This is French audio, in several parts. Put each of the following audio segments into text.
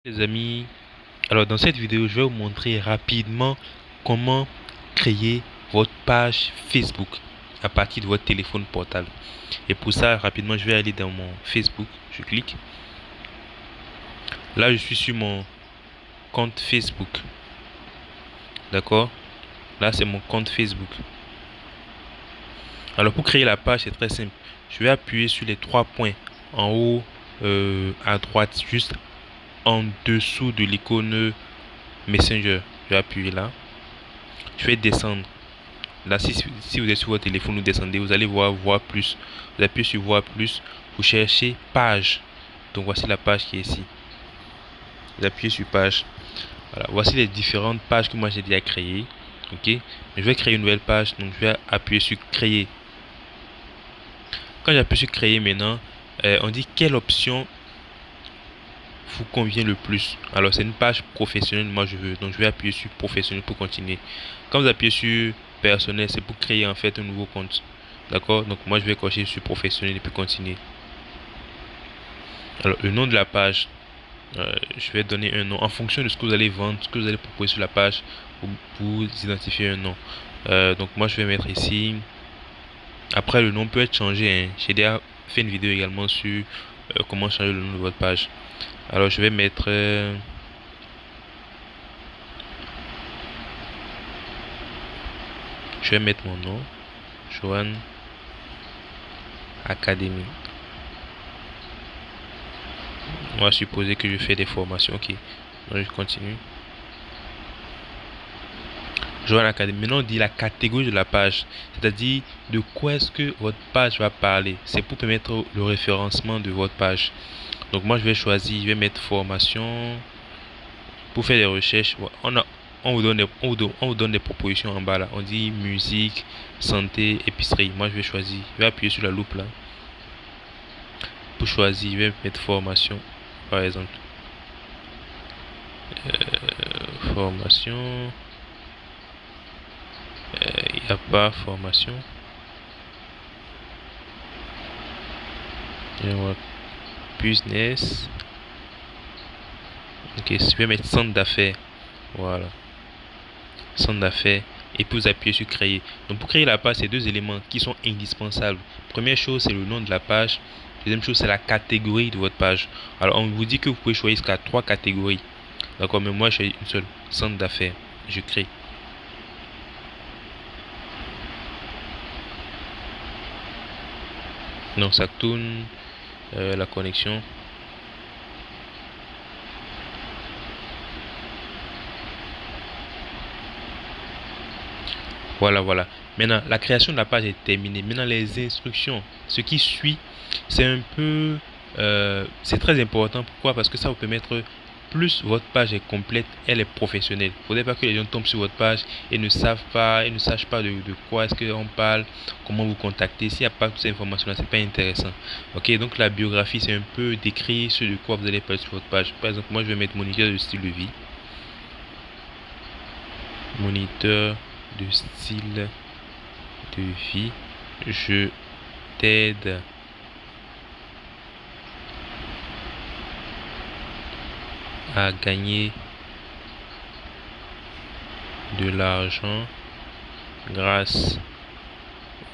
Les amis, alors dans cette vidéo, je vais vous montrer rapidement comment créer votre page Facebook à partir de votre téléphone portable. Et pour ça, rapidement, je vais aller dans mon Facebook, je clique. Là, je suis sur mon compte Facebook. D'accord? Là, c'est mon compte Facebook. Alors, pour créer la page, c'est très simple. Je vais appuyer sur les trois points en haut à droite, juste en dessous de l'icône Messenger. Je vais appuyer là. Je vais descendre. Là, si vous êtes sur votre téléphone, vous descendez, vous allez voir plus. Vous appuyez sur voir plus. Vous cherchez page. Donc, voici la page qui est ici. Vous appuyez sur page. Voilà. Voici les différentes pages que moi j'ai déjà créées. Ok. Mais je vais créer une nouvelle page. Donc, je vais appuyer sur créer. Quand j'appuie sur créer maintenant, on dit quelle option vous convient le plus. Alors, c'est une page professionnelle, moi je veux. Donc, je vais appuyer sur professionnel pour continuer. Quand vous appuyez sur personnel, c'est pour créer en fait un nouveau compte. D'accord? Donc, moi je vais cocher sur professionnel et puis continuer. Alors, le nom de la page, je vais donner un nom en fonction de ce que vous allez vendre, ce que vous allez proposer sur la page. Vous identifier un nom. Donc, moi je vais mettre ici. Après, le nom peut être changé. Hein. J'ai déjà fait une vidéo également sur comment changer le nom de votre page. Alors, je vais mettre mon nom, Johan Academy. On va supposer que je fais des formations. Ok, donc je continue. Johan Academy. Maintenant, on dit la catégorie de la page, c'est-à-dire de quoi est-ce que votre page va parler. C'est pour permettre le référencement de votre page. Donc, moi, je vais choisir, je vais mettre formation. Pour faire des recherches, on vous donne des propositions en bas là. On dit musique, santé, épicerie. Moi, je vais choisir. Je vais appuyer sur la loupe là. Pour choisir, je vais mettre formation, par exemple. Formation. Il n'y a pas formation. Business. Ok, je vais mettre centre d'affaires. Voilà. Centre d'affaires. Et puis vous appuyez sur créer. Donc pour créer la page, c'est deux éléments qui sont indispensables. Première chose, c'est le nom de la page. Deuxième chose, c'est la catégorie de votre page. Alors on vous dit que vous pouvez choisir jusqu'à 3 catégories. D'accord, mais moi je choisis une seule. Centre d'affaires. Je crée. Donc ça tourne la connexion. Voilà. Maintenant, la création de la page est terminée. Maintenant, les instructions. Ce qui suit, c'est un peu... c'est très important. Pourquoi? Parce que ça vous permettre... Plus votre page est complète, elle est professionnelle. Il ne faudrait pas que les gens tombent sur votre page et ne sachent pas de quoi est-ce qu'on parle, comment vous contacter. S'il n'y a pas toutes ces informations-là, c'est pas intéressant. Ok, donc la biographie, c'est un peu décrire ce de quoi vous allez parler sur votre page. Par exemple, moi, je vais mettre moniteur de style de vie. Moniteur de style de vie. Je t'aide à gagner de l'argent grâce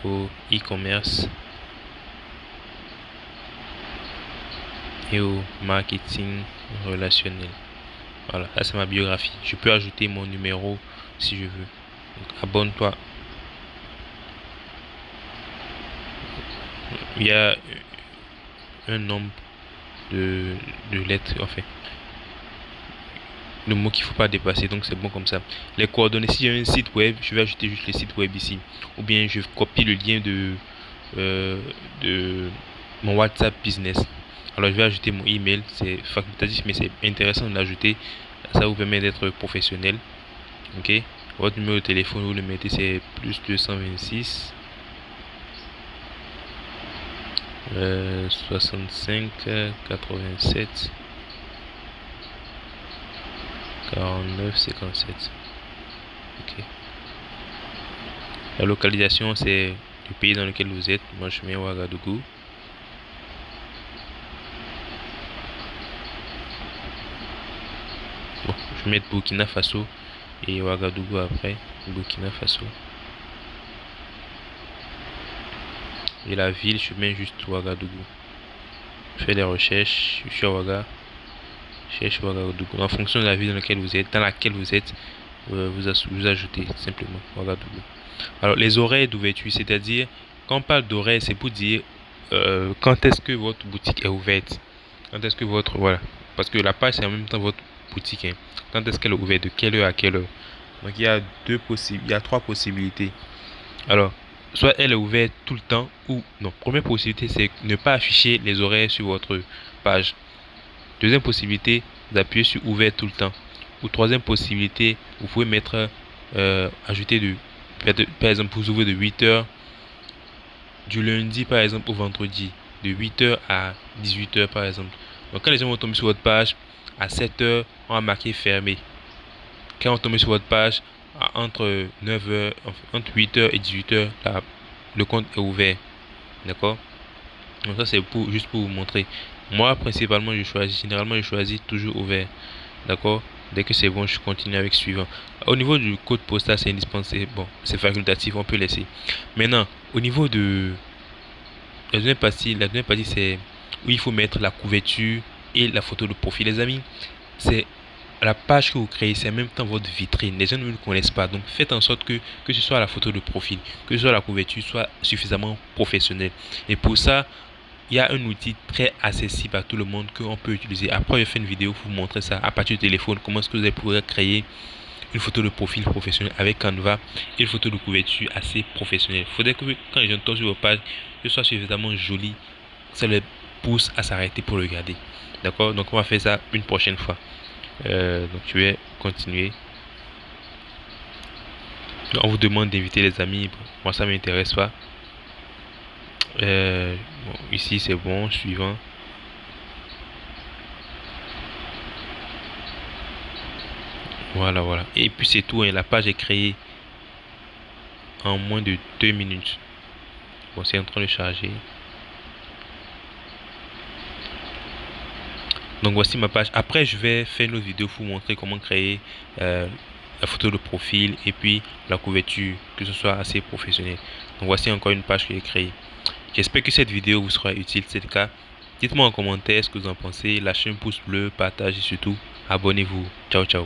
au e-commerce et au marketing relationnel. Voilà, ça c'est ma biographie. Je peux ajouter mon numéro si je veux. Donc, abonne-toi. Il y a un nombre de lettres, en fait. Le mot qu'il ne faut pas dépasser, donc c'est bon comme ça. Les coordonnées, si j'ai un site web, je vais ajouter juste le site web ici. Ou bien je copie le lien de mon WhatsApp business. Alors je vais ajouter mon email, c'est facultatif mais c'est intéressant de l'ajouter. Ça vous permet d'être professionnel. Ok. Votre numéro de téléphone, vous le mettez, c'est plus 226 65 87 49 57. Ok. La localisation, c'est le pays dans lequel vous êtes. Moi, je mets Ouagadougou. Bon, je vais mettre Burkina Faso et Ouagadougou après. Burkina Faso. Et la ville, je mets juste Ouagadougou. Je fais des recherches, je suis à Ouaga. Je cherche Ouagadougou. En fonction de la ville dans laquelle vous êtes, vous ajoutez simplement Ouagadougou. Alors, les horaires d'ouverture, c'est-à-dire, quand on parle d'horaire, c'est pour dire quand est-ce que votre boutique est ouverte. Quand est-ce que votre. Voilà. Parce que la page, c'est en même temps votre boutique. Hein. Quand est-ce qu'elle est ouverte, de quelle heure à quelle heure. Donc, il y a trois possibilités. Alors, soit elle est ouverte tout le temps, ou non. Première possibilité, c'est ne pas afficher les horaires sur votre page. Deuxième possibilité, vous appuyez sur ouvert tout le temps. Ou troisième possibilité, vous pouvez mettre ajouter par exemple, vous ouvrez de 8h du lundi par exemple au vendredi, de 8h à 18h par exemple. Donc quand les gens vont tomber sur votre page, à 7h, on va marquer fermé. Quand on tombe sur votre page, entre 9h, entre 8h et 18h, là, le compte est ouvert. D'accord? Donc ça c'est juste pour vous montrer. Moi principalement généralement je choisis toujours ouvert. D'accord? Dès que c'est bon, je continue avec suivant. Au niveau du code postal, c'est indispensable. Bon, c'est facultatif, on peut laisser. Maintenant, au niveau de la deuxième partie, c'est où il faut mettre la couverture et la photo de profil. Les amis, c'est la page que vous créez, c'est en même temps votre vitrine. Les gens ne le connaissent pas. Donc, faites en sorte que ce soit la photo de profil, que ce soit la couverture, soit suffisamment professionnelle. Et pour ça, il y a un outil très accessible à tout le monde qu'on peut utiliser. Après, je fais une vidéo pour vous montrer ça à partir du téléphone. Comment est-ce que vous allez pouvoir créer une photo de profil professionnel avec Canva et une photo de couverture assez professionnelle. Il faudrait que quand les gens tombent sur vos pages, que ce soit suffisamment joli. Ça les pousse à s'arrêter pour le regarder. D'accord? Donc, on va faire ça une prochaine fois. Donc, je vais continuer. Donc, on vous demande d'inviter les amis. Bon, moi, ça ne m'intéresse pas. Bon, ici, c'est bon. Suivant. Voilà, voilà. Et puis c'est tout, hein. La page est créée en moins de 2 minutes. Bon, c'est en train de charger. Donc voici ma page. Après, je vais faire une autre vidéo pour vous montrer comment créer la photo de profil et puis la couverture, que ce soit assez professionnel. Donc voici encore une page que j'ai créée. J'espère que cette vidéo vous sera utile. Si c'est le cas, dites-moi en commentaire ce que vous en pensez. Lâchez un pouce bleu, partagez surtout. Abonnez-vous. Ciao, ciao.